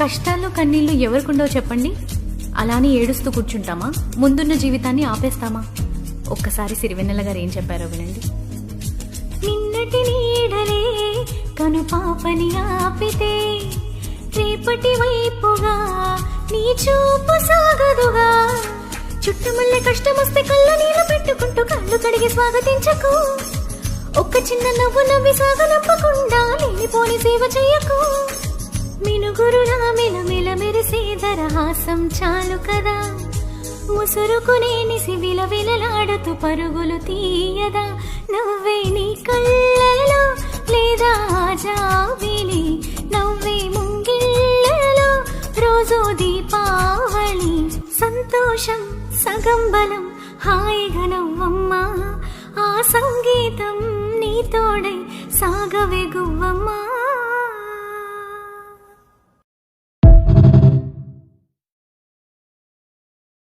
కష్టాలు కన్నీళ్లు ఎవరికుండో చెప్పండి. అలానే ఏడుస్తూ కూర్చుంటామా? ముందున్న జీవితాన్ని ఆపేస్తామా? ఒక్కసారి సిరివెన్నెల గారు ఏం చెప్పారో వినండి. నిన్నటి నీడలే కను పాపని ఆపితే రేపటి వైపుగా నీ చూపు సాగదుగా. చుట్టుమల్లె కష్టమొస్తే కళ్ళు నీళ్ళు పెట్టుకుంటూ కళ్ళు కడిగి స్వాగతించకు. ఒక్క చిన్న నవ్వు నవ్వి సాగనంపకుండా లేనిపోని సేవ చెయ్యకు. మినుగురులా మెలమెల మెరిసే దరహాసం చాలు కదా. ముసురుకునే నిసి విలవిలలాడుతూ పరుగులు తీయదా. నవ్వే నీ కళ్ళలో లేదా జాబిలి, నవ్వే ముంగిళ్ళలో రోజు దీపావళి. సంతోషం సగం బలం హాయిగా నవ్వమ్మా. ఆ సంగీతం నీ తోడై సాగవే గువ్వమ్మా.